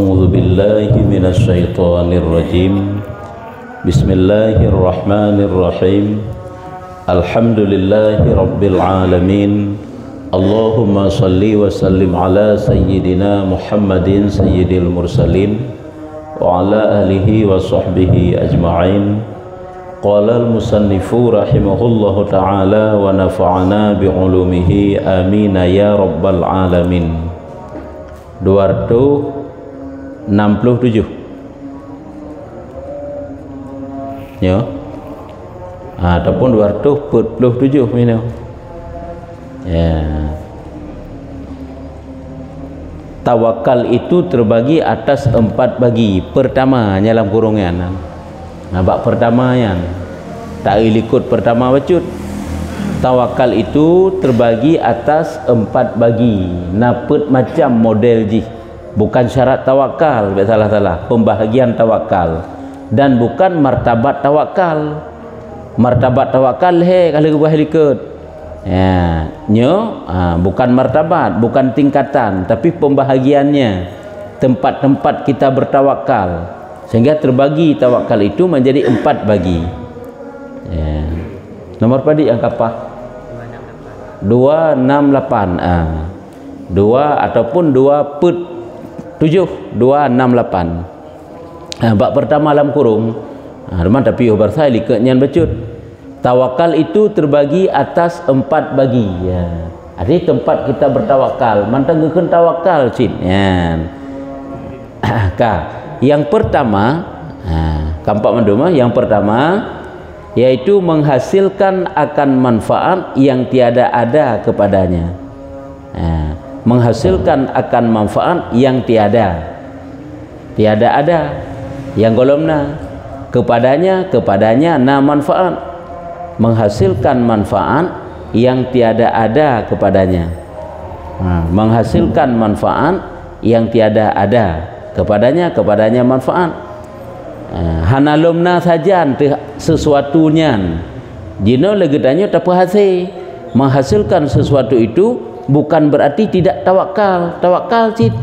A'udzu billahi minasy syaithanir rajim. Bismillahirrahmanirrahim. Alhamdulillahi rabbil alamin. Allahumma salli wa sallim ala sayyidina Muhammadin sayyidil mursalin wa ala alihi wa sahbihi ajma'in. Qala al-musannifu rahimahullahu ta'ala wa nafa'ana bi'ulumihi amin ya rabbal alamin. 267 ya, ataupun 247 minum ya. Tawakal itu terbagi atas 4 bagi. Pertama dalam kurungan bab pertama yang tak ikut pertama bacut. Tawakal itu terbagi atas 4 bagi. Napet macam model ji. Bukan syarat tawakal, salah-salah. Pembahagian tawakal dan bukan martabat tawakal. Martabat tawakal kalau buah ikut. Ya, bukan martabat, bukan tingkatan, tapi pembahagiannya. Tempat-tempat kita bertawakal. Sehingga terbagi tawakal itu menjadi 4 bagi. Ya. Nomor padi yang apa? 268. 2 ataupun 2/7 268. Bab pertama dalam kurung tapi bahasa likatnya bacut. Tawakal itu terbagi atas 4 bagi ya. Jadi tempat kita bertawakal mantang geun tawakal cin ya. Yang pertama kampak manduma yang pertama yaitu menghasilkan akan manfaat yang tiada ada kepadanya. Menghasilkan akan manfaat yang tiada ada, yang golomna kepadanya na manfaat, menghasilkan manfaat yang tiada ada kepadanya. Menghasilkan manfaat yang tiada ada kepadanya manfaat. Hanalumna saja sesuatunya jino legedanyo tak hasil. Menghasilkan sesuatu itu bukan berarti tidak tawakal cit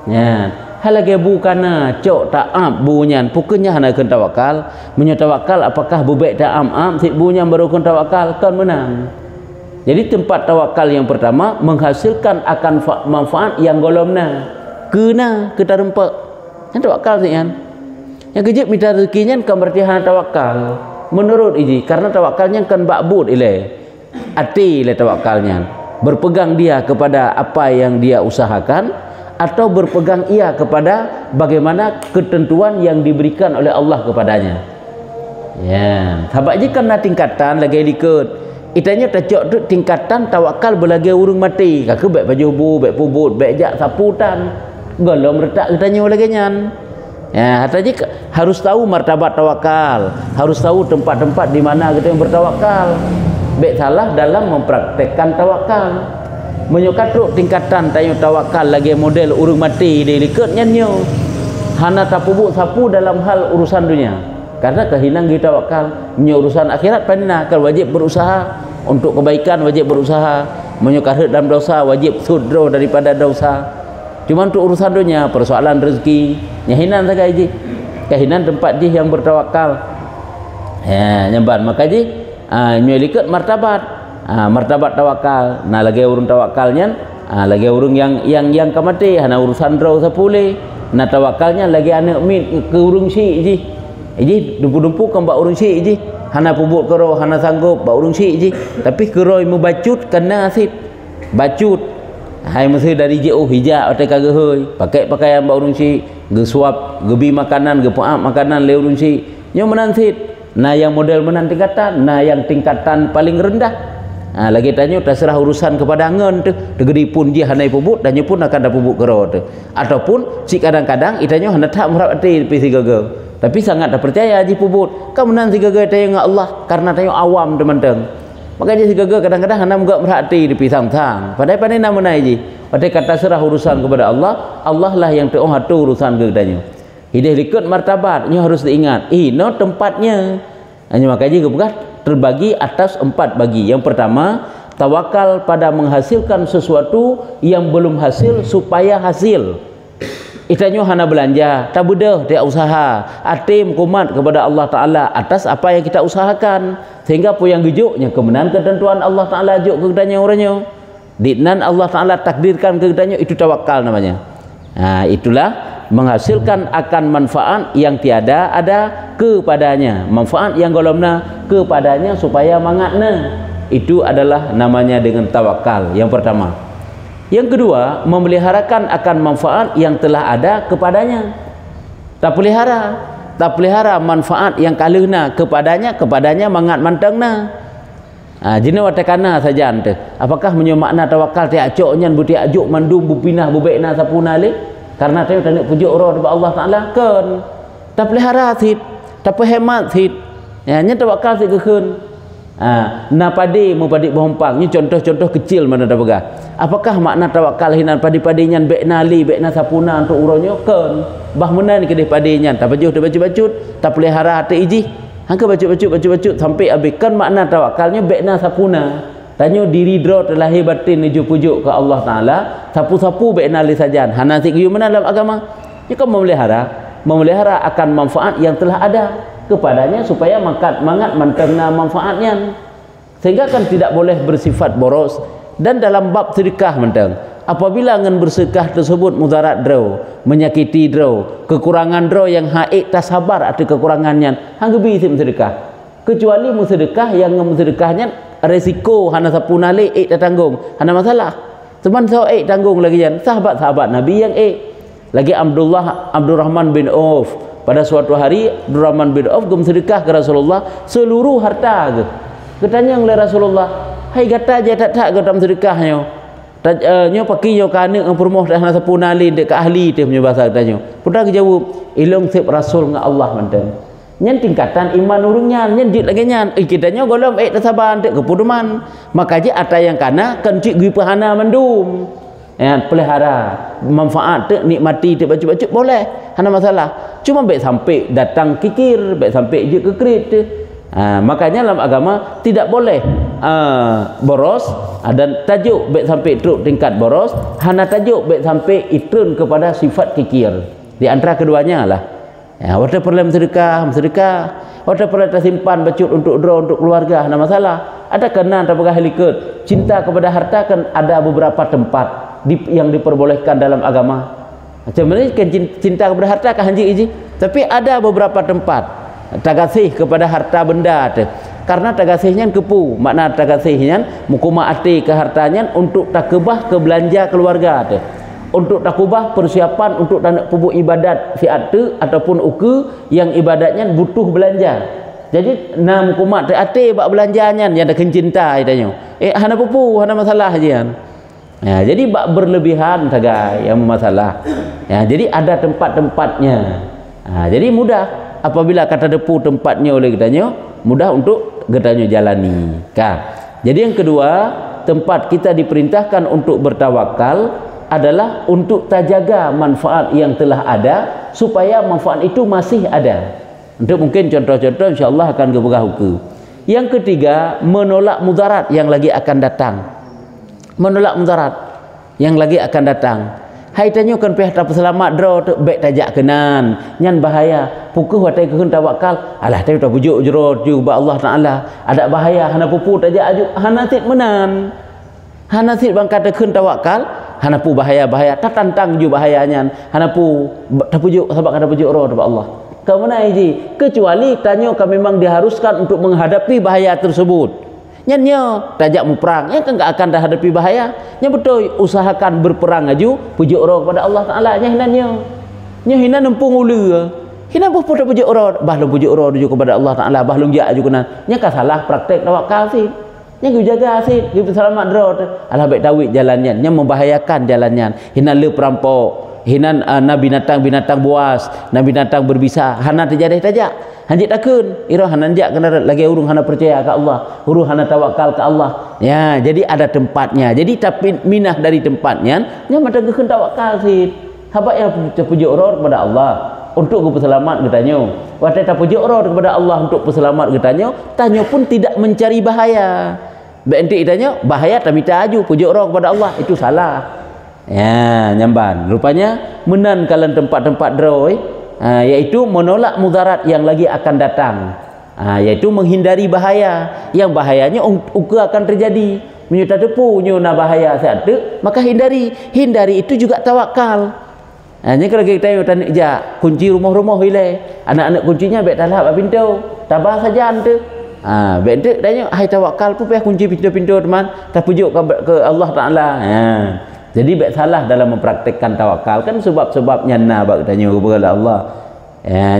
ya. Halage bukana cok taam bunyan pukenya hana keun tawakal menyatawakal apakah bubek taam sit bunyan baru keun tawakal kan menang. Jadi tempat tawakal yang pertama menghasilkan akan manfaat yang golomna kena kita rempak kan tawakal sih kan. Yang kejap minta rezekinya kan berarti hana tawakal menurut iji, karena tawakalnya kan ba'bud ile ati ile tawakalnya, berpegang dia kepada apa yang dia usahakan atau berpegang ia kepada bagaimana ketentuan yang diberikan oleh Allah kepadanya ya. Sahabat je kan tingkatan lagi ikut itanya tajok tu tingkatan tawakal berlagi urung mati kakek baik baju bu baik pubut baik jak saputan golong retak kitanya lagi nyan ya. Katanya harus tahu martabat tawakal, harus tahu tempat-tempat di mana kita yang bertawakal. Baik salah dalam mempraktekkan tawakal. Menyukatruk tingkatan tayo tawakal lagi model urung mati dia likut nyanyo. Hana tapubuk sapu dalam hal urusan dunia. Karena kehinang kita tawakal, menyo urusan akhirat panina kan wajib berusaha untuk kebaikan, wajib berusaha. Menyukatruk dalam dosa wajib sudro daripada dosa. Cuma untuk urusan dunia, persoalan rezeki, nyahinan saja ji. Kehinan tempat ji yang bertawakal. Ya, nyamban maka ji nyelikat martabat. Martabat tawakal. Nah lagi urung tawakalnya, lagi urung yang kamati hana urusan draw sapule. Nah tawakalnya lagi anak min ke urung si ji. Ji dumpu-dumpu kan ba urung si ji. Hana pubuk kero, hana sanggup ba urung si ji. Tapi keroi mu bacut kena asid. Bacut hai mesti dari jauh hijau atau kagak hoi pakai pakaian bau urung si gesuap gebi makanan gepuap makanan le urung si nyo menansit. Nah yang model menan tingkatan, nah yang tingkatan paling rendah lagi tanya terserah urusan kepada angon tu tegedi pun dia hanai pubut dan pun akan ada pubuk kero tu ataupun si kadang-kadang itanya hendak tak merapati pi si gagal tapi sangat tak percaya ji pubut kamu nan si gagal tanya dengan Allah karena tanya awam teman-teman. Makanya si gagal kadang-kadang hendak enggak merhati di pisang-pisang. Padahal pandai nama naik ji. Padahal kata serah urusan kepada Allah, Allah lah yang tahu hatu urusan kepadanya. Hidayah likut martabatnya harus diingat. No tempatnya. Hanya makanya juga terbagi atas 4 bagi. Yang pertama, tawakal pada menghasilkan sesuatu yang belum hasil supaya hasil. Itanyo hana belanja, tak bedah dia usaha. Atim kumat kepada Allah Ta'ala atas apa yang kita usahakan. Sehingga apa yang gejuknya kemenangan ketentuan Allah Ta'ala juk ke kedanya orangnya. Ditnan Allah Ta'ala takdirkan ke kedanya, itu tawakal namanya. Nah, itulah menghasilkan akan manfaat yang tiada ada kepadanya. Manfaat yang golomna kepadanya supaya mangatna. Itu adalah namanya dengan tawakal. Yang pertama. Yang kedua, memeliharakan akan manfaat yang telah ada kepadanya. Tak pelihara manfaat yang kalihna kepadanya mangat mantangna. Jina watakana saja ante. Apakah menyemakna tawakal ti acoknya buti ajuk mandum bupinah bubekna sapuna le? Karena dia tak nak pujuk roh kepada Allah Taala kan. Tak pelihara sit, tak hemat sit. Ya, nya tawakal sit keun. Na padi mu padi bompang ni contoh-contoh kecil mana dah pegah. Apakah makna tawakal hinan padi-padi nyan bekna li bekna sapuna untuk uronyo kan bah menan ni kedih padi nyan tak bajuh bacut tak pelihara hati iji hangka bacut sampai habis kan makna tawakalnya bekna sapuna tanyo diri dro telah batin nuju pujuk ke Allah Taala sapu-sapu bekna li sajan hana sik yu mana dalam agama ni kan memelihara akan manfaat yang telah ada kepadanya supaya mangat mantengna manfaatnya sehingga kan tidak boleh bersifat boros. Dan dalam bab sedekah mentang apabila ngan bersedekah tersebut mudarat draw menyakiti draw kekurangan draw yang haik tak sabar atau kekurangannya hanggebi sim sedekah kecuali sedekah yang sedekahnya resiko hana sapuna le tak tanggung hana masalah cuman so tanggung lagi jan sahabat-sahabat Nabi yang lagi Abdurrahman bin Auf pada suatu hari Abdurrahman bin Auf gum sedekah ke Rasulullah seluruh harta ketanya oleh Rasulullah hai kata je tak ke dalam sedekahnya nyo pakai nyo kana permoh dah sapuna lin dek ahli teh punya bahasa katanya putra jawab ilung sip rasul nga Allah manten nyen tingkatan iman urungnya nyen dit lagi nyan kitanya golom tasaban dek kepuduman maka je ata yang kana kan cik gui pahana mandum pelihara manfaat dek nikmati dek bacu-bacu boleh hana masalah cuma baik sampai datang kikir baik sampai je kekrit makanya dalam agama tidak boleh boros dan tajuk baik sampai teruk tingkat boros hana tajuk baik sampai itrun kepada sifat kikir di antara keduanya lah wata perlu sedekah wata perlu tersimpan bacut untuk draw untuk keluarga hana masalah ada kena tak pegah helikut cinta kepada harta kan ada beberapa tempat yang diperbolehkan dalam agama macam mana kan cinta kepada harta kan hanji iji tapi ada beberapa tempat tagasih kepada harta benda tu karena tagasihnya kepu makna tagasihnya mukuma ati ke hartanya untuk takubah ke belanja keluarga tu untuk takubah persiapan untuk tanah pupuk ibadat fiat tu ataupun uku yang ibadatnya butuh belanja jadi nam mukuma ati bak belanjanya yang dah kencinta itanya hana pupu hana masalah jian jadi bak berlebihan tagai yang masalah jadi ada tempat-tempatnya jadi mudah apabila kata depu tempatnya oleh kitanya mudah untuk kitanya jalani jadi yang kedua tempat kita diperintahkan untuk bertawakal adalah untuk terjaga manfaat yang telah ada supaya manfaat itu masih ada untuk mungkin contoh-contoh insyaAllah akan keberhuku yang ketiga menolak mudarat yang lagi akan datang hai tanyo kan peh tak selamat draw tu baik tajak kenan nyan bahaya pukuh watai keun tawakal alah tahu tak bujuk jero juga Allah Taala ada bahaya hana pupu tajak ajuk hana sit menan hana sit bang kata keun tawakal hana pu bahaya tak tantang ju bahayanya hana pu tak pujuk sebab kata pujuk roh kepada Allah kemana iji kecuali tanyo kan memang diharuskan untuk menghadapi bahaya tersebut nyanyo tajak mu perang kan enggak akan dah hadapi bahaya nya betul usahakan berperang aju pujuk roh kepada Allah Taala nya hinannya hina nempung ulu hina boh pada pujuk roh bahlung pujuk roh aju kepada Allah Taala bahlung ja aju kenan nya ka salah praktek tawakal sih nya gu jaga sih gu selamat roh alah baik tawid jalannya nya membahayakan jalannya hina le perampok hina binatang buas binatang berbisa hana terjadi tajak hanjit takun ira hananjak kena lagi urung hana percaya ke Allah urung hana tawakal ke Allah ya jadi ada tempatnya jadi tapi minah dari tempatnya nya mata keun tawakal sih haba yang pujuk roh kepada Allah untuk peselamat getanyo wata ta pujuk roh kepada Allah untuk peselamat getanyo tanyo pun tidak mencari bahaya benti itanya bahaya tak minta aju pujuk roh kepada Allah itu salah Ya, nyamban. Rupanya menan kalian tempat-tempat droi, yaitu menolak mudarat yang lagi akan datang. Yaitu menghindari bahaya yang bahayanya uka akan terjadi. Menyuta depu nyuna bahaya saat tu, maka hindari itu juga tawakal. Ini kalau kita tanya je kunci rumah-rumah ile, anak-anak kuncinya baik talap pintu, tabah saja ante. Baik tu tanya hai tawakal pun payah kunci pintu-pintu teman, tak pujuk ke Allah Taala. Jadi baik salah dalam mempraktikkan tawakal kan sebab-sebabnya bak tanya kepada Allah.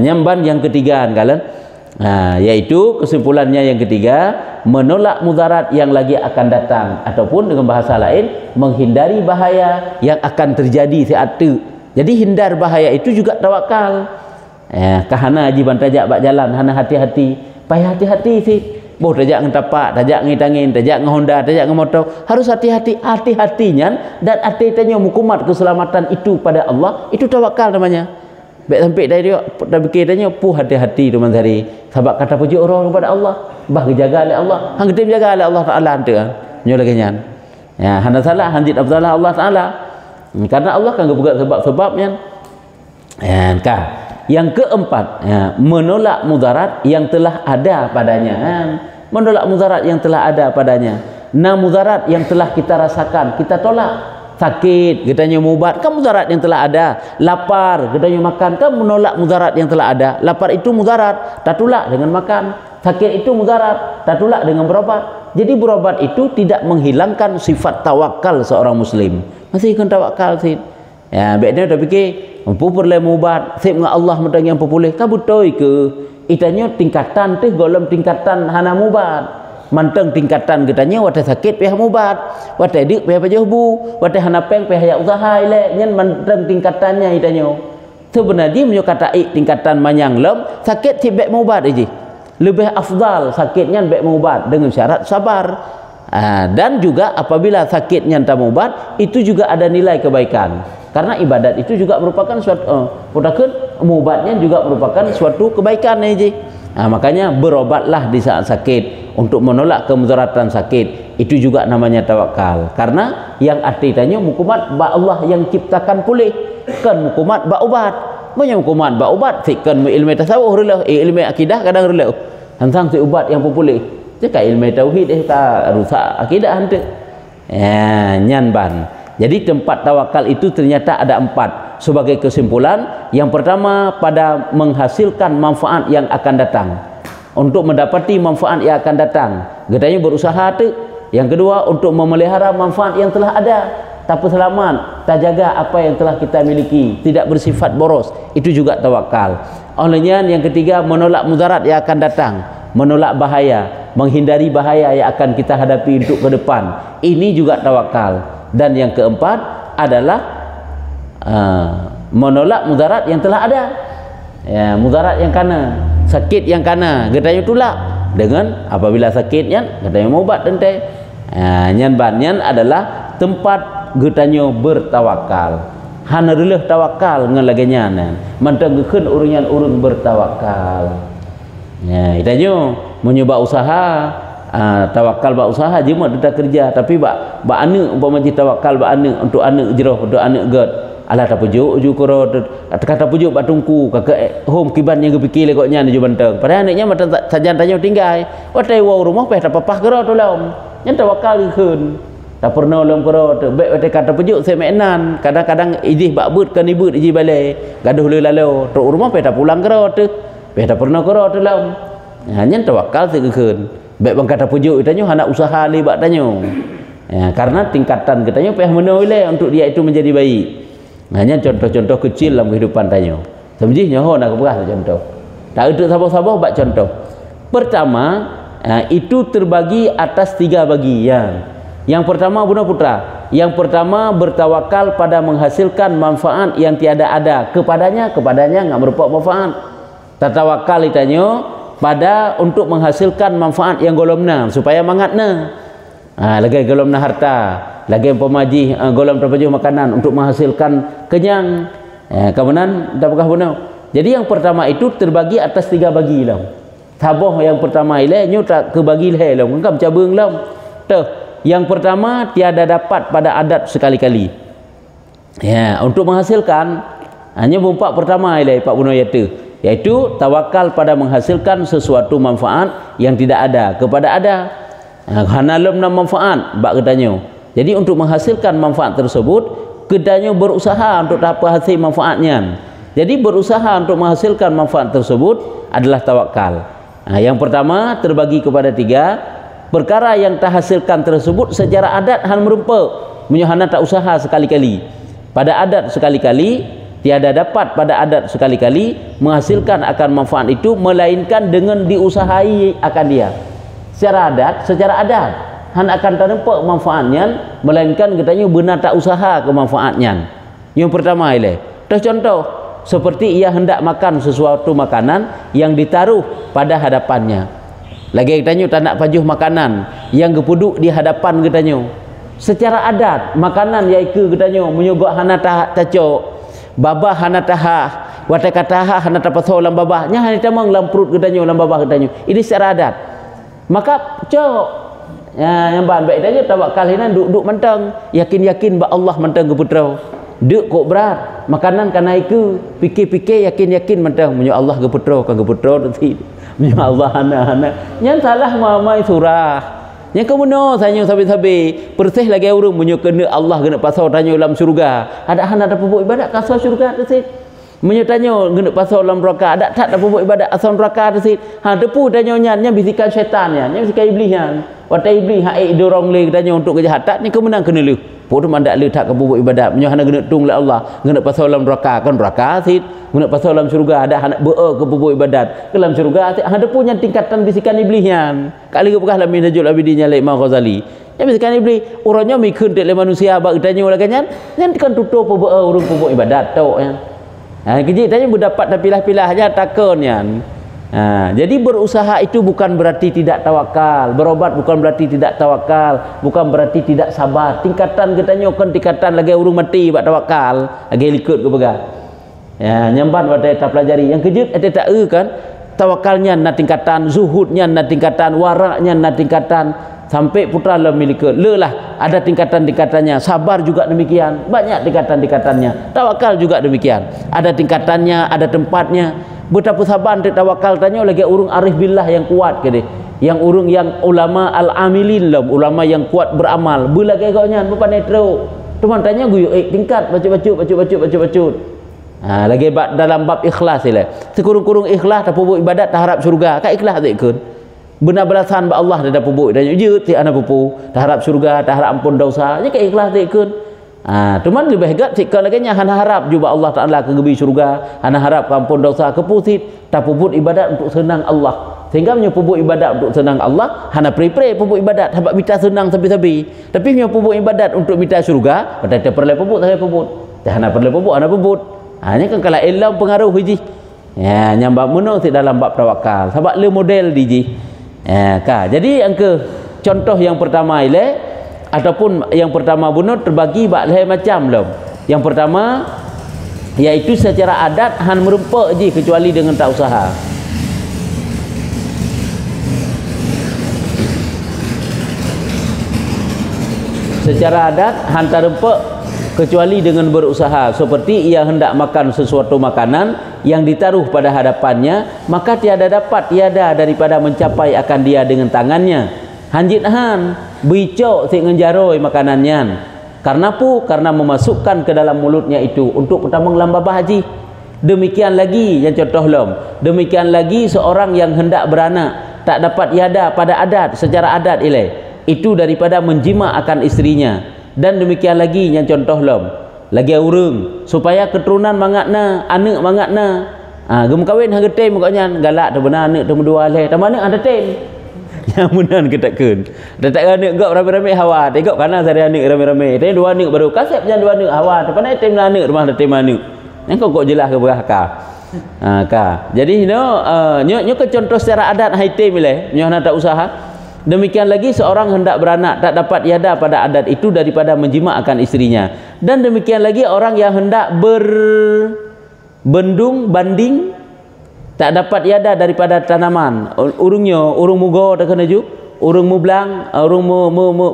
Nyamban yang ketiga kalian. Yaitu kesimpulannya yang ketiga, menolak mudarat yang lagi akan datang, ataupun dengan bahasa lain menghindari bahaya yang akan terjadi saat itu. Jadi hindar bahaya itu juga tawakal. Kahana haji bantajak bak jalan, hana hati-hati, payah hati-hati sih. Boh tajak ngetapak, tajak ngitangin, tajak ngehonda, tajak ngemotor, harus hati-hati, hati-hatinya dan hati-hatinya mukumat keselamatan itu pada Allah, itu tawakal namanya. Baik sampai dari dia dah fikir tanya puh hati-hati teman hari sebab kata puji orang kepada Allah bah dijaga oleh Allah hang kita jaga oleh Allah Taala ante nyo lagi nyan ya handa salah handit afdalah Allah Taala karena Allah kan buat sebab-sebabnya yang keempat menolak mudarat yang telah ada padanya menolak mudarat yang telah ada padanya mudarat yang telah kita rasakan kita tolak. Sakit katanya mudarat kan mudarat yang telah ada, lapar katanya makan kan menolak mudarat yang telah ada. Lapar itu mudarat, tak tolak dengan makan. Sakit itu mudarat, tak tolak dengan berobat. Jadi berobat itu tidak menghilangkan sifat tawakal seorang muslim. Masih kan tawakal sih. Ya, baiknya dah fikir mampu perle mubat, sip dengan Allah mentang yang populeh ka butoi ke. Itanya tingkatan teh golem tingkatan hana mubat. Manteng tingkatan katanya wadah sakit pihak mubat, wadah dik pihak pajohbu, wadah hanapeng pihak ya usaha ile nyen manteng tingkatannya itanya. Sebenarnya menyo kata tingkatan manyang lem sakit tibek mubat aja. Lebih afdal sakitnya bek mubat dengan syarat sabar. Dan juga apabila sakitnya tak mubat itu juga ada nilai kebaikan. Karena ibadat itu juga merupakan suatu mubatnya juga merupakan suatu kebaikan aja. Makanya berobatlah di saat sakit untuk menolak kemudaratan sakit. Itu juga namanya tawakal. Karena yang arti tanya mukumat ba Allah yang ciptakan pulih kan mukumat ba ubat. Banyak mukumat ba ubat fikkan ilmu tasawuf rela ilmu akidah kadang rela. Tentang si ubat yang pulih. Jika ilmu tauhid ka rusak akidah hante. Nyan ban. Jadi tempat tawakal itu ternyata ada 4. Sebagai kesimpulan, yang pertama pada menghasilkan manfaat yang akan datang. Untuk mendapati manfaat yang akan datang, katanya berusaha tu. Yang kedua, untuk memelihara manfaat yang telah ada, tak selamat, tak jaga apa yang telah kita miliki, tidak bersifat boros, itu juga tawakal. Olehnya yang ketiga, menolak mudarat yang akan datang, menolak bahaya, menghindari bahaya yang akan kita hadapi untuk ke depan. Ini juga tawakal. Dan yang keempat adalah menolak mudarat yang telah ada. Mudarat yang kana, sakit yang kana, katanya tolak dengan apabila sakitnya katanya ubat tente. Nyan banyan adalah tempat katanya bertawakal. Hana releh tawakal ngan laganya mantang gekeun urungan urun bertawakal. Itanya mencoba usaha tawakal ba usaha jema dah kerja tapi ba anak umpama tawakal ba anak untuk anak jeroh untuk anak god alah tak pujuk koro kata pujuk ba tungku kakak home kiban yang kepikir lekoknya ni banteng padahal anaknya mata sajan tanya tinggal watai wa rumah peh tak papah kero tu laum yang tawakal keun tak pernah laum kero tu baik watai kata pujuk semenan kadang-kadang ijih ba but kan ibu ijih balik gaduh le lalu tu rumah peh tak pulang kero tu peh tak pernah kero tu laum hanya tawakal keun baik bang kata pujuk itanya anak usaha libat tanya karena tingkatan katanya peh menoleh untuk dia itu menjadi baik. Hanya contoh-contoh kecil dalam kehidupan tanya. Sebenarnya nyaho nak berah contoh. Tak ada sabar-sabar buat contoh. Pertama, itu terbagi atas 3 bagian. Yang pertama Bunda Putra, yang pertama bertawakal pada menghasilkan manfaat yang tiada ada kepadanya enggak merupakan manfaat. Tatawakal itanya pada untuk menghasilkan manfaat yang golomna supaya mangatna. Lagi golomna harta, lagi pemaji golom terpajuh makanan untuk menghasilkan kenyang. Kemudian dapatlah benar. Jadi yang pertama itu terbagi atas 3 bagi lah. Taboh yang pertama ile nyu tak kebagi le lah. Engkau cabang lah. Tuh, yang pertama tiada dapat pada adat sekali-kali. Ya, untuk menghasilkan hanya bumpak pertama ialah Pak Buno yaitu tawakal pada menghasilkan sesuatu manfaat yang tidak ada kepada ada. Hana lemna manfaat bak katanya. Jadi untuk menghasilkan manfaat tersebut kedanya berusaha untuk dapat hasil manfaatnya. Jadi berusaha untuk menghasilkan manfaat tersebut adalah tawakal. Yang pertama terbagi kepada 3 perkara yang terhasilkan tersebut secara adat han merupa menyuhana tak usaha sekali-kali. Pada adat sekali-kali tiada dapat pada adat sekali-kali menghasilkan akan manfaat itu melainkan dengan diusahai akan dia. Secara adat han akan ternampak manfaatnya melainkan katanya benar tak usaha ke manfaatnya. Yang pertama ialah contoh seperti ia hendak makan sesuatu makanan yang ditaruh pada hadapannya. Lagi katanya tak nak pajuh makanan yang gepuduk di hadapan katanya. Secara adat makanan yaitu katanya menyogok hana tacok babah hana tahah watai kataha hana tapasau lam babah nya hana tamang lam perut katanya lam babah katanya. Ini secara adat. Maka cok yang bahan baik tanya tawakal hinan duk mentang yakin ba Allah mentang ke putra duk kok berat makanan kana iku fikir-fikir yakin mentang menyo Allah ke putra nanti menyo Allah hana yang salah mamai surah yang kemuno tanya sabi-sabi persih lagi urang menyo kena Allah kena pasal tanya dalam syurga ada pupuk ibadat kasar syurga tesit menyo tanya kena pasal dalam neraka ada tak pupuk ibadat asal neraka tesit depu tanya nya bisikan syaitan nya bisikan iblis nya watai iblis haik dorong le tanya untuk kejahatan ni kemenang kena lu podo mandak le tak ke pupuk ibadat menyo hana kena tung le Allah kena pasal dalam neraka kan neraka tesit kena pasal dalam syurga ada hana ke pupuk ibadat ke dalam syurga ada punya tingkatan bisikan iblis nya kali ke bekah lamin Najul Abidin nya Imam Ghazali nya bisikan iblis urangnya mikun tek le manusia bak tanya lagannya kan tutup urang pupuk ibadat tok nya kejik tanya berdapat dah pilah-pilahnya takonnya. Jadi berusaha itu bukan berarti tidak tawakal, berobat bukan berarti tidak tawakal, bukan berarti tidak sabar. Tingkatan katanya kan tingkatan lagi urung mati bak tawakal, lagi likut ke begal. Nyamban pada tak pelajari. Yang kejut ada tak kan tawakalnya na tingkatan, zuhudnya na tingkatan, waraknya na tingkatan sampai putra la milik lelah ada tingkatan-tingkatannya. Sabar juga demikian, banyak tingkatan-tingkatannya. Tawakal juga demikian, ada tingkatannya, ada tempatnya. Betapa sabar untuk tawakal tanya lagi urung arif billah yang kuat ke dia, yang urung yang ulama al-amilin lah, ulama yang kuat beramal belagai kaunya bukan netro teman tanya guyu tingkat baca lagi dalam bab ikhlas lah sekurung-kurung ikhlas tak pupuk ibadat tak harap syurga kak ikhlas tak ikut benar balasan ba Allah dah pupuk dan je ti ana pupuk tak harap syurga tak harap ampun dosa je kak ikhlas tak ikut teman lebih hebat sikap lagi hana harap juga Allah Taala kegebi syurga hana harap ampun dosa kepusit tak pupuk ibadat untuk senang Allah sehingga punya pupuk ibadat untuk senang Allah hana pre-pre pupuk ibadat habak minta senang sabi-sabi tapi punya pupuk ibadat untuk minta syurga pada tak perlu pupuk tak pupuk tak hana perlu pupuk hana pupuk ni kan kalau ilam pengaruh hiji nyambak menang ti dalam bab tawakal sebab le model diji jadi yang ke contoh yang pertama ile ataupun yang pertama bunuh terbagi bak lain macam lom. Yang pertama iaitu secara adat han merempak je kecuali dengan tak usaha. Secara adat han tak rempak kecuali dengan berusaha seperti ia hendak makan sesuatu makanan yang ditaruh pada hadapannya maka tiada daripada mencapai akan dia dengan tangannya hanjit han bicok si ngenjaroi makanannya karena memasukkan ke dalam mulutnya itu untuk pertama lambabah haji. Demikian lagi yang contoh lom, demikian lagi seorang yang hendak beranak tak dapat iada pada adat secara adat itu daripada menjima akan istrinya. Dan demikian lagi yang contoh lom lagi urung supaya keturunan mangatna anak mangatna gem kawin harga tem mukanya galak tu benar anak tu dua leh tak mana ada tem yang munan ketakkan dah tak anak gak rame-rame hawa tengok kanan saya anak rame-rame tadi dua anak baru kasep jangan dua anak hawa tu pandai tem anak rumah ada tem anak yang kok jelas ke berah ka jadi nyo ke contoh secara adat hai tem nyo nak tak usaha. Demikian lagi seorang hendak beranak tak dapat iada pada adat itu daripada menjima akan istrinya. Dan demikian lagi orang yang hendak berbendung banding tak dapat iada daripada tanaman. Urung mugo tak kena ju, urung mublang, urung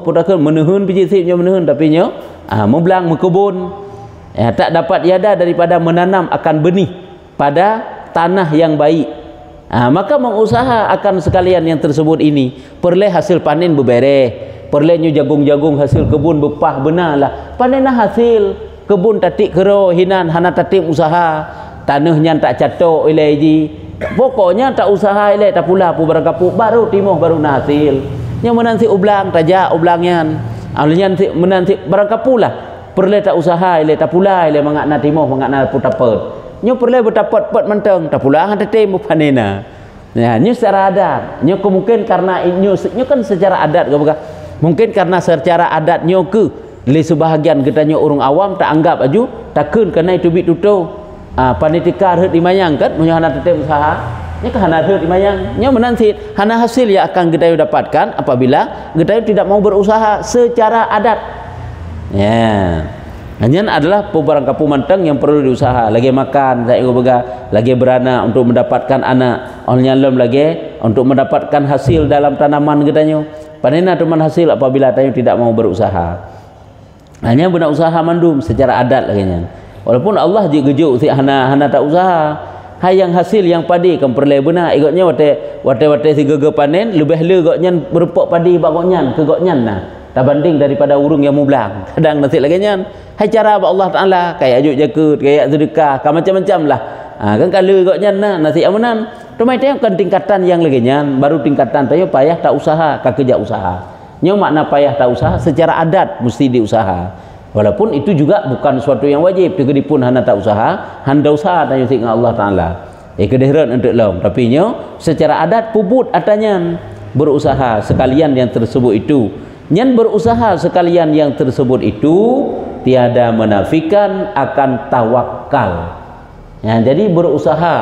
putakan menehun biji sipnya menehun tapi nyo mublang mekebun. Tak dapat tiada daripada menanam akan benih pada tanah yang baik. Maka mengusaha akan sekalian yang tersebut ini, perle hasil panen berbereh, perle nyu jagung-jagung hasil kebun bepah benarlah, panenlah hasil kebun tatik kero hinan hana tatik usaha, tanahnya tak catok ilai ji, pokoknya tak usaha ilai tak pula pu barangkapu baru timuh baru hasil. Yang menanti ublang tajak ublangnya, alnya menanti barangkapu lah, perle tak usaha ilai tak pula ilai mangakna timuh mangakna pu tapet. Nyo perlu berdapat menteng tak pula ada temu panena. Ya, nyo secara adat, nyo mungkin karena nyo kan secara adat mungkin karena secara adat nyo ke li sebahagian kita nyo orang awam tak anggap aju takun kena itu bit tutu. Panitika heuh dimayang kan nyo hana tetep usaha. Nyo kan hana heuh dimayang. Nyo menanti hana hasil yang akan kita dapatkan apabila kita tidak mau berusaha secara adat. Ya. Hanya adalah barang kapu manteng yang perlu diusaha, lagi makan, lagi beranak untuk mendapatkan anak, olehnya lagi untuk mendapatkan hasil dalam tanaman katanya. Panena teman hasil apabila tanya tidak mau berusaha. Hanya benar usaha mandum secara adat lagi nya. Walaupun Allah juga gejuk si hana tak usaha. Hai yang hasil yang padi kan perle benar ikutnya wate si gege panen lebih le goknya berupok padi bagoknya ke goknya nah. Tak banding daripada urung yang mublang. Kadang nasi lagi nya. Hai cara Allah Taala kayak ajuk jakut, kayak sedekah, macam-macam lah. Kan kalau goknya nasi amanan. Cuma itu kan tingkatan yang lagi nya, baru tingkatan tayo payah tak usaha, kerja usaha. Nyo makna payah tak usaha secara adat mesti diusaha. Walaupun itu juga bukan suatu yang wajib. Digedi pun hana tak usaha, handa usaha tayo dengan Allah Taala. Kederan untuk lom, tapi nyo secara adat puput atanya berusaha sekalian yang tersebut itu. Nyan berusaha sekalian yang tersebut itu tiada menafikan akan tawakal. Ya, jadi berusaha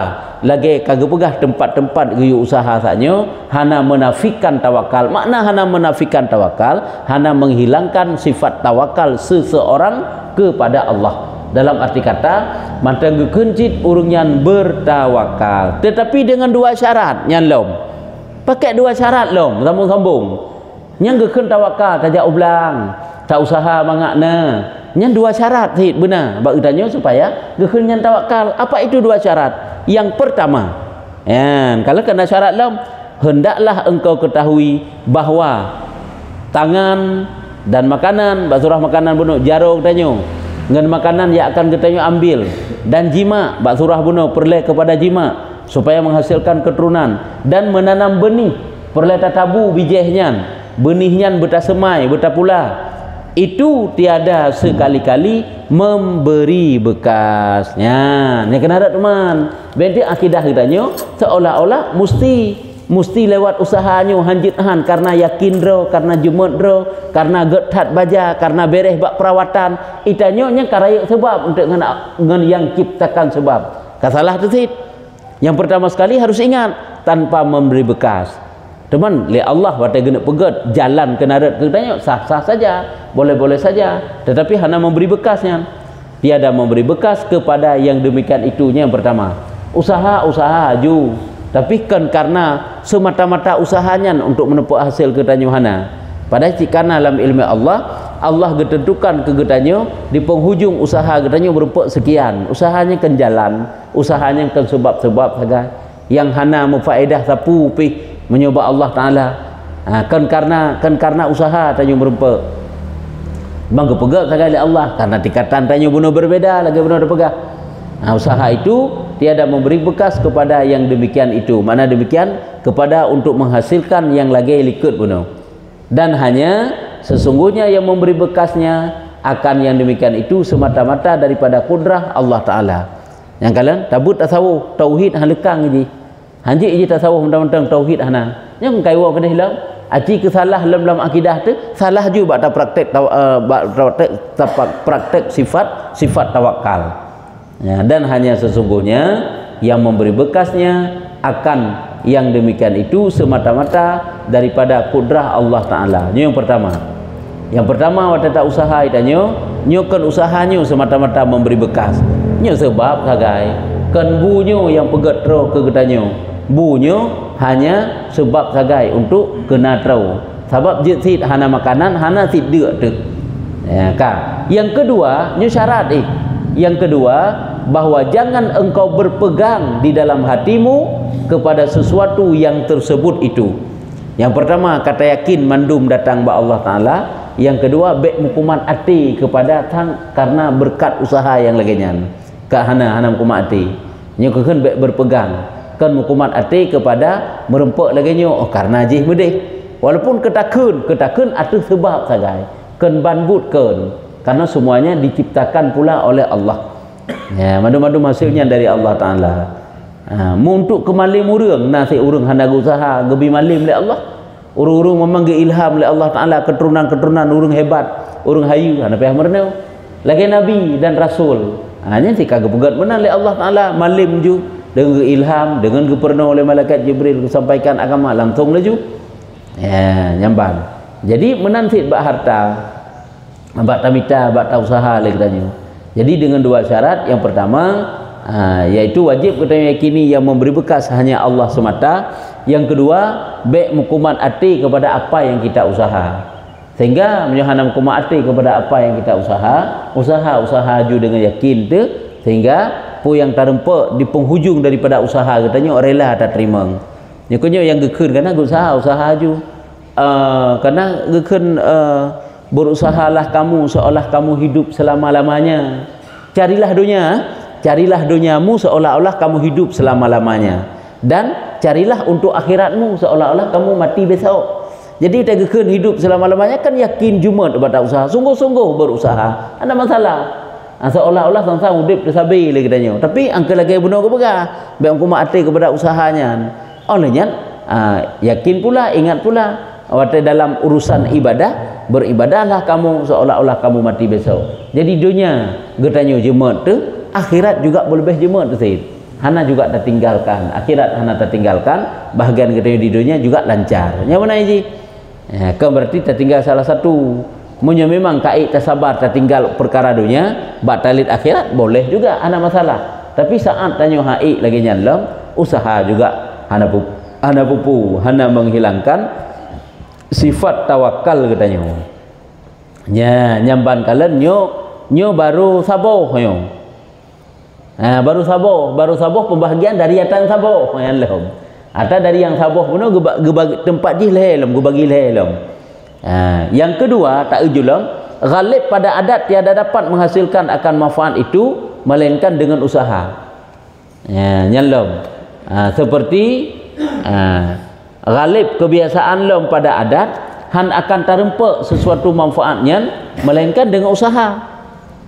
lagi kagak pegah tempat-tempat geyu usaha saknyo hana menafikan tawakal. Makna hana menafikan tawakal, hana menghilangkan sifat tawakal seseorang kepada Allah. Dalam arti kata mantang gekencit urang yang bertawakal, tetapi dengan dua syarat nyan lom. Pakai dua syarat lom, sambung-sambung. Yang geken tawakal tajak ublang, tak usaha mangakna. Yang dua syarat hit benar bagi tanya supaya geken yang tawakal. Apa itu dua syarat? Yang pertama, kalau kena syarat lam, hendaklah engkau ketahui bahwa tangan dan makanan, basurah makanan bunuh jarong tanyo, dengan makanan yang akan kita ambil dan jima, basurah bunuh perle kepada jima supaya menghasilkan keturunan dan menanam benih perle tatabu bijehnya. Benihnya betasemai betapula itu tiada sekali-kali memberi bekasnya. Ni kena ada teman. Berarti akidah kitanya seolah-olah mesti lewat usahanya hanjithan karena yakin ro, karena jumet ro, karena getat baja, karena bereh bak perawatan. Itanya nya karaya sebab untuk dengan yang ciptakan sebab. Kasalah tu sit. Yang pertama sekali harus ingat tanpa memberi bekas. Teman, li Allah watai gena pegat jalan ke narat katanya sah-sah saja, boleh-boleh saja, tetapi hanya memberi bekasnya. Tiada memberi bekas kepada yang demikian itunya yang pertama. Usaha aju, tapi kan karena semata-mata usahanya untuk menempuh hasil katanya hana. Padahal jika dalam ilmu Allah ketentukan ke katanya di penghujung usaha katanya berupa sekian. Usahanya kan jalan, usahanya kan sebab-sebab saja. Yang hana mufaedah sapu pi menyoba Allah Taala. Kan karena usaha tanya berempa. Bang kepegak sekali Allah karena tingkatan tanya bunuh berbeda lagi bunuh pegah. Usaha itu tiada memberi bekas kepada yang demikian itu. Mana demikian kepada untuk menghasilkan yang lagi likut bunuh. Dan hanya sesungguhnya yang memberi bekasnya akan yang demikian itu semata-mata daripada kudrah Allah Taala. Yang kalian tabut tasawuf tauhid halekang ji. Hanji iji tasawuf mentang-mentang tauhid hana. Yang kaiwa kena hilang. Aci kesalah dalam akidah tu salah juga tak praktek sifat tawakal. Ya, dan hanya sesungguhnya yang memberi bekasnya akan yang demikian itu semata-mata daripada kudrah Allah Taala. Ini yang pertama. Yang pertama waktu tak usaha itanyo, nyokan usahanya semata-mata memberi bekas. Nyo sebab sagai kan bunyo yang pegat ro ke getanyo. Bunyo hanya sebab sagai untuk kena trau. Sebab jit hana makanan hana sid deuk tu. Ya kan. Yang kedua, nyo syarat Yang kedua, bahwa jangan engkau berpegang di dalam hatimu kepada sesuatu yang tersebut itu. Yang pertama, kata yakin mandum datang ba Allah Ta'ala. Yang kedua, bek mukuman hati kepada tang karena berkat usaha yang laginya. Kak hana mukuman hati. Nyo kan bek berpegang. Kan mukuman hati kepada merempek laginya. Oh karena jih medih. Walaupun ketakun atuh sebab sagai. Kan banbut kan. Karena semuanya diciptakan pula oleh Allah. Ya, madu-madu hasilnya dari Allah Ta'ala. Untuk kemalim urang nasi urang hana usaha gebi malim oleh Allah. Urang-urang memang ilham oleh Allah Ta'ala, keturunan urang hebat, urang hayu hana payah mernau. Lagi nabi dan rasul. Hanya si kagak pegat menang oleh Allah Ta'ala malim ju dengan ilham, dengan gepernah oleh malaikat Jibril sampaikan agama langsung laju. Ya, nyamban. Jadi menansit bak harta, bak tamita, bak usaha lagi tanya. Jadi dengan dua syarat. Yang pertama, yaitu wajib kita yakini yang memberi bekas hanya Allah semata. Yang kedua, baik mukuman hati kepada apa yang kita usaha, sehingga menyohana mukuman hati kepada apa yang kita usaha ju dengan yakin tu, sehingga pu yang terempak di penghujung daripada usaha katanya rela tak terima. Nyakunyo yang gekun karena usaha ju, karena gekun berusahalah kamu seolah kamu hidup selama-lamanya. Carilah duniamu seolah-olah kamu hidup selama-lamanya, dan carilah untuk akhiratmu seolah-olah kamu mati besok. Jadi kita hidup selama-lamanya kan yakin jumat pada usaha, sungguh-sungguh berusaha, ada masalah. Seolah-olah sang udip tersabi lagi tanya. Tapi angka lagi benar ke pegah, baik aku mati kepada usahanya. Olehnya yakin pula, ingat pula, waktu dalam urusan ibadah, beribadahlah kamu seolah-olah kamu mati besok. Jadi dunia getanya jumat tu, akhirat juga boleh jumat tu Said. Hana juga tertinggalkan, akhirat hana tertinggalkan, bahagian getanya di dunia juga lancar. Yang mana ini? Kan berarti tertinggal salah satu. Munya memang kait tersabar tertinggal perkara dunia, batalit akhirat boleh juga, hana masalah. Tapi saat tanya haik lagi nyalam, usaha juga hana pupu, hana menghilangkan sifat tawakal katanya. Ya, nyamban kalian nyo baru saboh yo. Baru saboh pembahagian dari yang saboh yang lehom. Atau dari yang saboh puno tempat jih lehelom, bagi lehelom. Yang kedua, tak ujulam ghalib pada adat tiada dapat menghasilkan akan manfaat itu melainkan dengan usaha. Nyalom. Seperti ghalib kebiasaan lom pada adat han akan terempak sesuatu manfaatnya melainkan dengan usaha.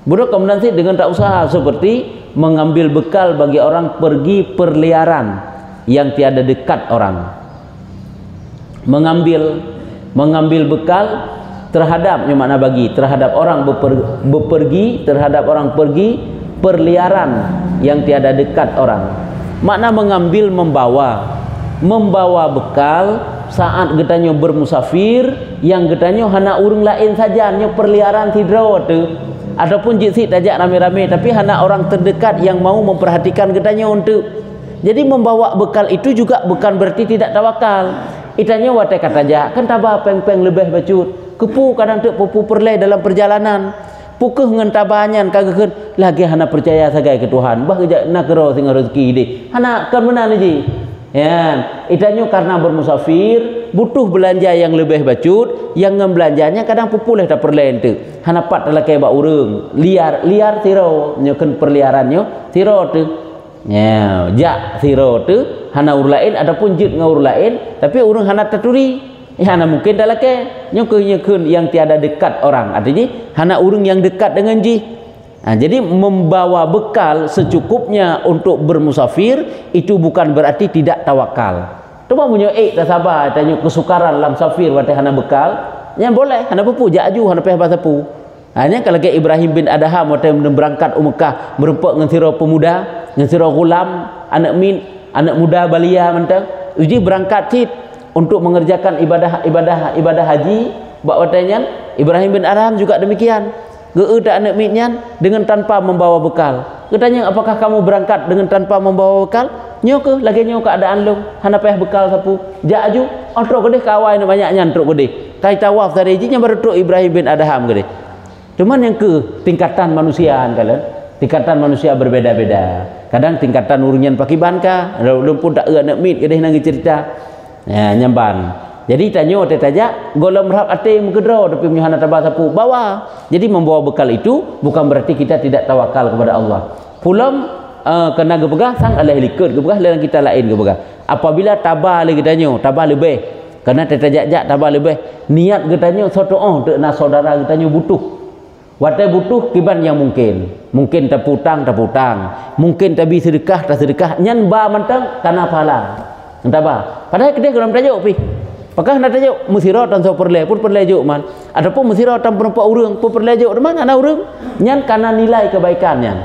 Budak kemudian dengan tak usaha, seperti mengambil bekal bagi orang pergi perliaran yang tiada dekat orang. Mengambil bekal terhadap makna bagi terhadap orang bepergi, terhadap orang pergi perliaran yang tiada dekat orang. Makna mengambil membawa bekal saat getanya bermusafir yang getanya hana urang lain saja nyo perliaran tidro tu. Ataupun jisi tajak rame-rame tapi hana orang terdekat yang mau memperhatikan getanya untuk. Jadi membawa bekal itu juga bukan berarti tidak tawakal. Itanya watai kata ja kan tabah peng-peng lebih bacut. Kepu kadang tu pupu perlai dalam perjalanan. Pukeh ngan tabahanyan kagak lagi hana percaya sagai ke Tuhan. Bah kerja nak kero sing rezeki di. Hana kan benar ni. Ya, itanya karena bermusafir butuh belanja yang lebih bacut, yang ngembelanjanya kadang pupuleh tak perlain tu. Hana pat dalam kayak bak urang, liar tiro, nyokan perliarannya tiro tu. Ya, jak tiro tu hana ur lain ataupun jit ngau ur lain, tapi urang hana taturi. Hana mungkin dalam kayak nyokun yang tiada dekat orang. Artinya hana urang yang dekat dengan ji. Jadi membawa bekal secukupnya untuk bermusafir itu bukan berarti tidak tawakal. Cuma punya tak sabar tanya kesukaran dalam safir watai hana bekal, yang boleh hana pupu jaju hana payah bahasa pu. Hanya kalau ke Ibrahim bin Adham watai berangkat Mekah merempak dengan sira pemuda, dengan sira gulam, anak muda balia mentang, uji berangkat cit untuk mengerjakan ibadah haji. Bak watainya Ibrahim bin Adham juga demikian. Geuda anak mitnya dengan tanpa membawa bekal. Ketanya apakah kamu berangkat dengan tanpa membawa bekal? Nyoke lagi nyoke keadaan lu. Hana payah bekal sapu. Jaju ontrok gede kawai banyak nyantruk gede. Kai tawaf dari jinya baru truk Ibrahim bin Adham gede. Cuman yang ke tingkatan manusia kalian. tingkatan manusia berbeda-beda. Kadang tingkatan urunyan pakiban ka, pun tak nak mit kedai nang cerita. Ya, nyamban. Jadi tanya tajak golom rap ate mengedro tapi menyuhana tabah sapu bawa. Jadi membawa bekal itu bukan berarti kita tidak tawakal kepada Allah. Pulang kena gepegah sang Allah likut gepegah lain kita lain gepegah. Apabila tabah lagi tanya, tabah lebih. Karena tajak-jak tabah lebih. Niat getanya soto tek na saudara getanya butuh. Watai butuh kiban yang mungkin terputang, mungkin tabi sedekah, tak sedekah, nyan ba mantang kana pahala. Entah ba. Padahal kedai kalau tajuk pi. Pakah nak tajuk musira tan so perle pun perle juk man. Adapun musira tan penampak urang pun perle juk mana ana urang. Nyan kana nilai kebaikan nyan.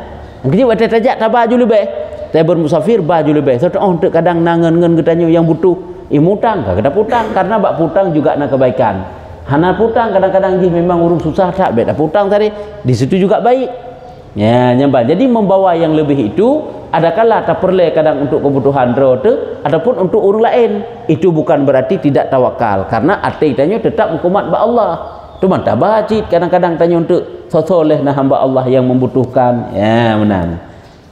Jadi watai tajak tabah ju lebih. Saya bermusafir baju lebih. So tek kadang nangan getanya yang butuh imutang kada putang karena bak putang juga nak kebaikan. Hana putang kadang-kadang memang urung susah tak beda putang tadi di situ juga baik ya nyamban. Jadi membawa yang lebih itu adakala tak perlu kadang untuk kebutuhan rote ataupun untuk orang lain, itu bukan berarti tidak tawakal karena hati tanya tetap hukumat ba Allah. Cuma tak bacit kadang-kadang tanya untuk soleh nah hamba Allah yang membutuhkan ya menan.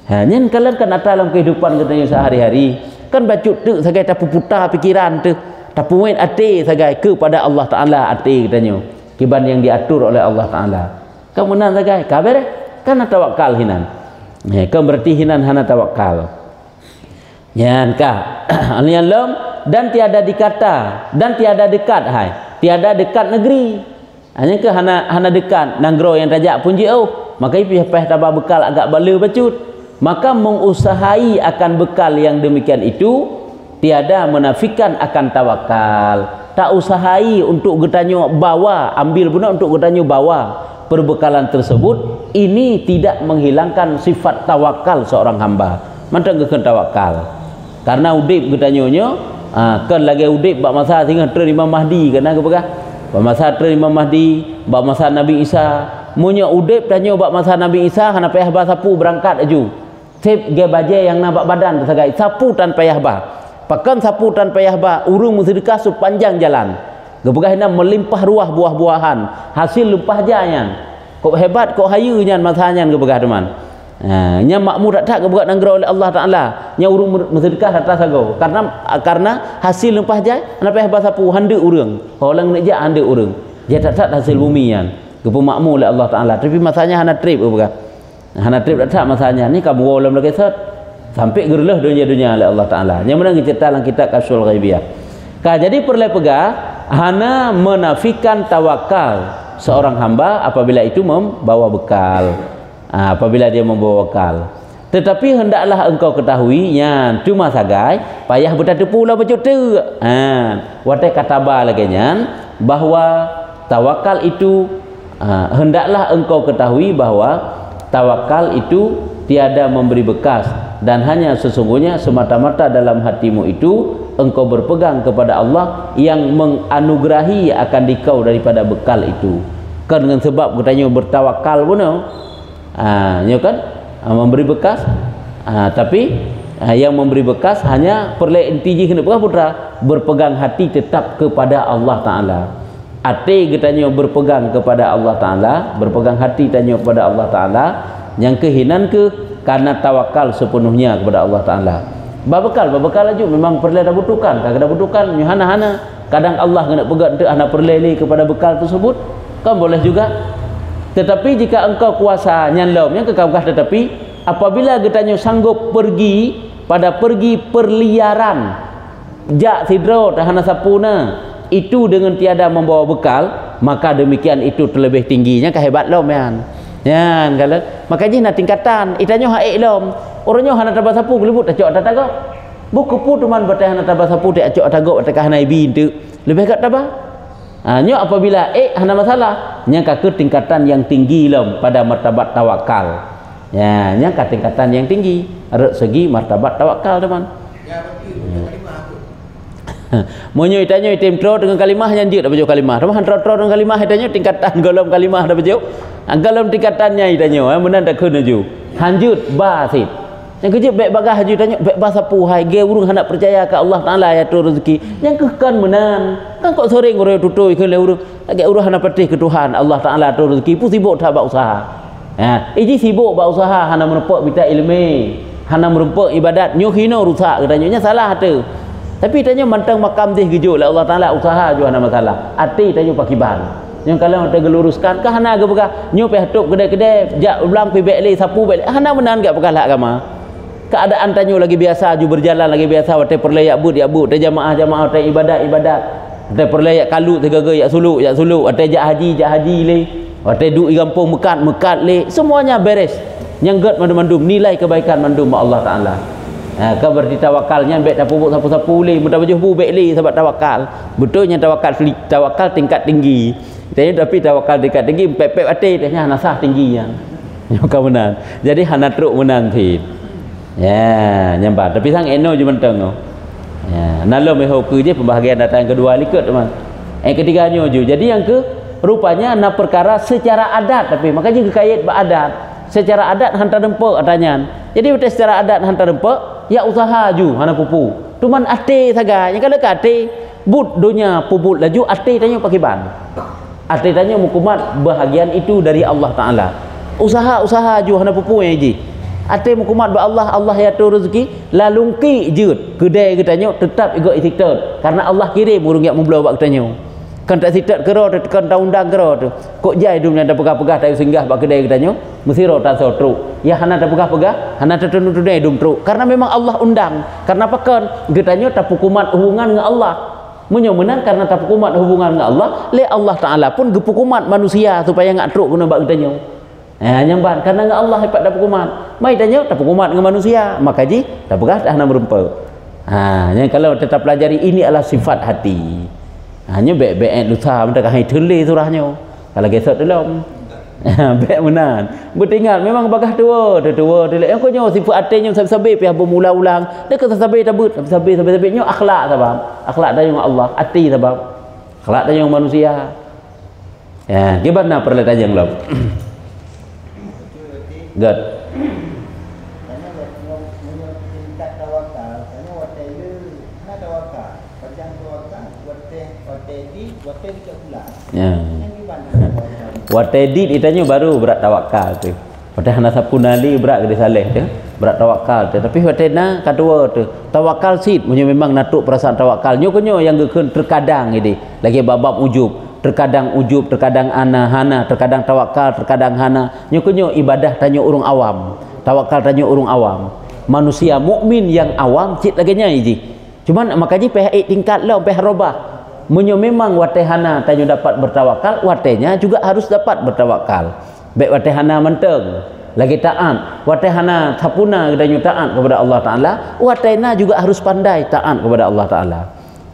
Hanya kalian kan dalam kehidupan katanya sehari-hari kan bacut tu sebagai tapu putar pikiran tu tapi main hati sagai kepada Allah Ta'ala hati katanya kiban yang diatur oleh Allah Ta'ala kan menang sagai kabar kan tawakal hinan ya, kan berarti hinan hana tawakal yan ka alian lom dan tiada dikata dan tiada dekat hai tiada dekat negeri hanya ke hana dekat nanggro yang tajak pun jauh maka ipih tabah bekal agak bala bacut maka mengusahai akan bekal yang demikian itu tiada menafikan akan tawakal. Tak usahai untuk getanya bawa, ambil guna untuk getanya bawa perbekalan tersebut. Ini tidak menghilangkan sifat tawakal seorang hamba. Mantap ke tawakal. Karena udip getanya kan lagi udip bak masa tinggal Imam Mahdi kena ke pegah. Bak masa Imam Mahdi, bak masa Nabi Isa. Munya udip tanya bak masa Nabi Isa hana payah bah sapu berangkat aju. Sip ge baje yang nampak badan tersagai sapu tan payah bah. Pakan sapu tan payah ba urung sedekah sepanjang jalan. Gepegahna melimpah ruah buah-buahan, hasil limpah jayan. Kok hebat kok hayu nyan masanya gepegah teman. Nya makmur tak gepegah nanggro oleh Allah Taala. Nya urung sedekah atas sago. Karena hasil limpah jay ana payah ba sapu hande urang. Orang nak ja hande urang. Dia tak hasil bumi yan. Gepe makmur oleh Allah Taala. Tapi masanya hana trip gepegah. Hana trip tak masanya ni kamu ulam lagi set. Sampai gerulah dunia-dunia oleh Allah Ta'ala. Yang mana cerita dalam kitab Kasyful Ghaibiyah. Jadi perlu pegah hana menafikan tawakal seorang hamba apabila itu membawa bekal. Apabila dia membawa bekal. Tetapi hendaklah engkau ketahui yang cuma sagai payah bertatu lah bacuk tu. Watai kataba lagi nyan bahwa tawakal itu hendaklah engkau ketahui bahwa tawakal itu tiada memberi bekas dan hanya sesungguhnya semata-mata dalam hatimu itu engkau berpegang kepada Allah yang menganugerahi akan dikau daripada bekal itu. Kan dengan sebab katanya bertawakal pun ya kan memberi bekas tapi yang memberi bekas hanya perle intiji kena putra berpegang hati tetap kepada Allah Taala. Hati katanya berpegang kepada Allah Taala, berpegang hati tanya kepada Allah Taala yang kehinan ke karena tawakal sepenuhnya kepada Allah Ta'ala. Babakal aja memang perlu ada butuhkan. Kadang butuhkan hana-hana. Kadang Allah kena pegang untuk anak perleli kepada bekal tersebut. Kan boleh juga. Tetapi jika engkau kuasa nyanlom yang kekawkah tetapi apabila getanya sanggup pergi perliaran jak sidro tahana sapuna itu dengan tiada membawa bekal maka demikian itu terlebih tingginya kehebat lom yan. Ya, kalau makanya nak tingkatan itanya haik lom. Orangnya hana tabah sapu gelebut acok tatagok. Buku pu teman batah hana tabah sapu te acok tagok batak hana ibi tu. Lebih kat tabah. Nya apabila hana masalah, nya ka ke tingkatan yang tinggi lom pada martabat tawakal. Ya, nya ka tingkatan yang tinggi rek segi martabat tawakal teman. Ya, monyo itanya item tro dengan kalimah yang dia dak baju kalimah. Teman tro dengan kalimah itanya tingkatan golom kalimah dak baju. Golom tingkatannya itanya menan dak kena ju. Hanjut basit. Yang kerja baik bagah haji tanya baik bahasa puhai ge urung hendak percaya ke Allah Taala ya tu rezeki. Yang kekan menan. Kan kok sering orang tutui ke le urung. Agak urang hendak patih ke Tuhan Allah Taala tu rezeki pu sibuk tak buat usaha. Iji sibuk buat usaha hana merupuk minta ilmu, hana merupuk ibadat, nyu hino rusak katanya salah tu. Tapi tanya mantang makam teh gejuk lah Allah Taala usaha juga hana masalah. Ati tanya pakiban. Yang kalau kita geluruskan ke hana ke bekah nyu pe hatuk kedai-kedai jak ulang pi bek li sapu bek hana menan gak bekah lah agama. Keadaan tanya lagi biasa ju berjalan lagi biasa wate perlayak but ya but jamaah-jamaah te ibadat te perlayak kalu te gaga ya suluk wate jak haji le wate du kampung mekat le semuanya beres nyanggat mandum-mandum nilai kebaikan mandum Allah Taala. Kabar ditawakalnya bek tak pupuk sapu-sapu le mudah baju bu bek le sebab tawakal betulnya tawakal tingkat tinggi tapi tawakal tingkat tinggi pep ate dah nasah tingginya yang kau menang jadi hana truk menang thi ya nyambat tapi sang eno je menteng ya nalo meho ke je pembahagian data yang kedua likut teman yang ketiganya je jadi yang ke rupanya na perkara secara adat tapi makanya kekait beradat secara adat hantar dempek katanya jadi betul secara adat hantar dempek ya usaha ju hana pupu cuman ate saga yang kalau ke ate but dunia puput laju ate tanya pakai ban ate tanya mukumat bahagian itu dari Allah Taala usaha ju hana pupu yang ji ate mukumat ba Allah ya tu rezeki lalungki jeut kedai katanya tetap ikut istiqad karena Allah kirim burung yak memblau bak katanya kan tak sitat kero tekan undang kero tu kok jai dunia dah pegah-pegah tak singgah bak kedai katanya mesti ro tak truk ya hana dah pegah-pegah hana tertunu tunai dum truk karena memang Allah undang karena pakan katanya tak hukumat hubungan dengan Allah menyomenan karena tak hukumat hubungan dengan Allah le Allah Taala pun gepukumat manusia supaya ngak truk guna bak katanya nyamban karena dengan Allah hebat dah hukumat mai tanya tak hukumat dengan manusia maka ji tak pegah dah hana merempa yang kalau tetap pelajari ini adalah sifat hati hanya bek-bek lusa mentah hai tele surahnya kalau gesot dalam bek menan bertinggal memang bagah tua tele yang konyo sifat atenya sabi-sabi pi habo mula ulang dia kata sabi tabut sabi-sabi nyo akhlak sabab akhlak dari Allah ati sabab akhlak dari manusia ya gimana perletajan lom good ya watedit itanya baru berat tawakal tu pada hana sapunali berat gede saleh tu berat tawakal tu tapi watena kedua tu tawakal sit punya memang natuk perasaan tawakal nyo konyo yang gekeun terkadang ini lagi bab ujub terkadang ana hana terkadang tawakal terkadang hana nyo konyo ibadah tanya urung awam tawakal tanya urung awam manusia mukmin yang awam sit lagi nya iji cuman makanya peh tingkat lah peh robah menyo memang watehana tanya dapat bertawakal watenya juga harus dapat bertawakal baik watehana menteng lagi taat watehana sapuna tanya taat kepada Allah Taala watena juga harus pandai taat kepada Allah Taala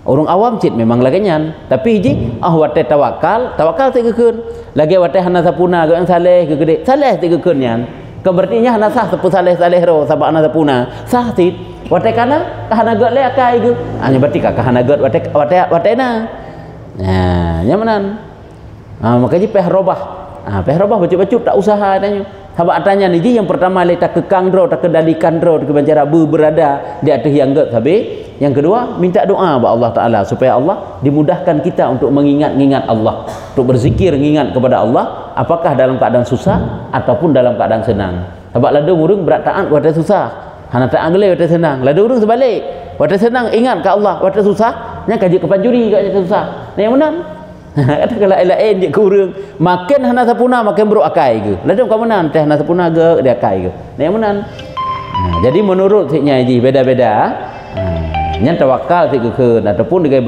orang awam cit memang lagi nyan tapi ji wate tawakal tegekeun lagi watehana sapuna yang saleh ke gede saleh tegekeun nyan kebertinya hana sah sepu saleh ro sabak hana sapuna sah cit wate kana kahana got le akai ge hanya berarti kahana got watena nyamanan makanya peh robah bacut-bacut tak usaha tanya sabak tanya ni yang pertama le tak kekang dro tak kedalikan dro ke bancara berada di atas yang got sabe yang kedua minta doa ba Allah Taala supaya Allah dimudahkan kita untuk mengingat-ingat Allah untuk berzikir mengingat kepada Allah apakah dalam keadaan susah ataupun dalam keadaan senang sabak ladu murung berat taat wate susah hana tak angle wate senang ladu urung sebalik wate senang ingat ke Allah wate susah nya kaji kepanjuri kat susah ni yang menang kata kalau lain dia kurang makin hana sapuna makin buruk akai ke ladu kau menang teh hana sapuna ge dia akai ke ni yang menang jadi menurut siknya ji beda-beda nya tawakal sik kekeun ataupun dengan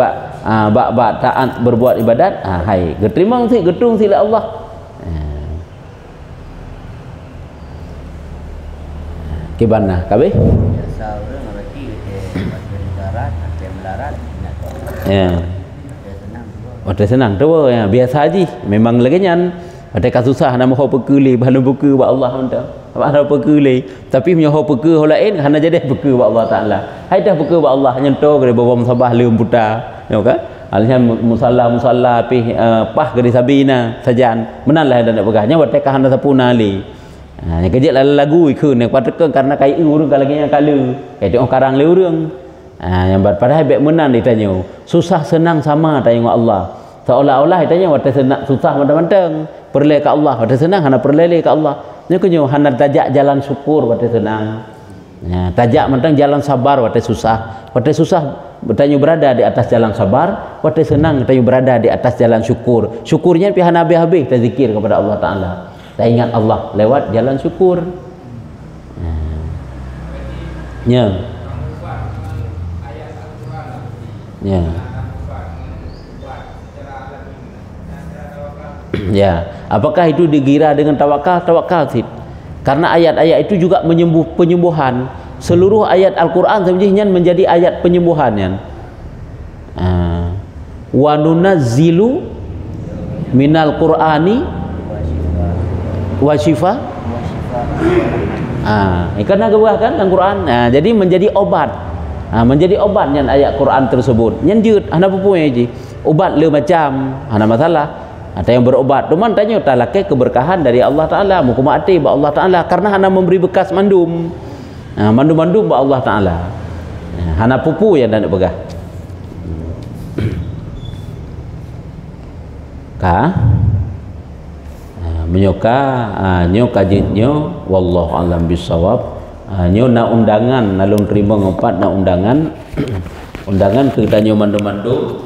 bak taat berbuat ibadat hai geterima sik getung sila Allah kibana kabeh ya ada senang tu ya biasa aja memang lagi nyan ada kasusah nama ho pekuli bahan buku ba Allah anda apa pekuli tapi punya ho peke ho lain hana jadi peke ba Allah Taala hai dah peke ba Allah nyento gede bawam sabah leum puta yo kan alnya musalla pi pah gede sabina sajan menanlah dan nak pegahnya wat ka hana sapuna li yang kejek lagu ikun yang patekeun karena kai urang lagi yang kala kai tengok karang le urang yang padahal baik menan ditanya susah senang sama tanya Allah seolah-olah ditanya wate senang susah mentang-mentang perle ke Allah wate senang hana perle ke Allah Nya kunyo hanat tajak jalan syukur wate tenang. Ya, tajak mentang jalan sabar wate susah. Wate susah bertanya berada di atas jalan sabar, wate senang bertanya berada di atas jalan syukur. Syukurnya pihak habis-habis kita zikir kepada Allah Taala. Kita ingat Allah lewat jalan syukur. Ya. Ya. Ya, apakah itu dikira dengan tawakal? Tawakal sih. Karena ayat-ayat itu juga penyembuhan. Seluruh ayat Al-Qur'an sebenarnya menjadi ayat penyembuhan. Wa nunazzilu minal Qur'ani wa syifa. Karena kebuah kan Al-Qur'an. Jadi menjadi obat. Menjadi obatnya ayat Quran tersebut. Nyenjut ana pupunya ji. Obat le macam, ana masalah. Ada yang berobat, cuman tanya talake keberkahan dari Allah Taala, mukumati ba Allah Taala karena hana memberi bekas mandum. Mandum-mandum ba Allah Taala. Hana pupu yang nak begah. Menyoka nyo kajitnyo wallahu alam bisawab. Nyo na undangan nalung terima ngompat na undangan undangan ke danyo mandu-mandu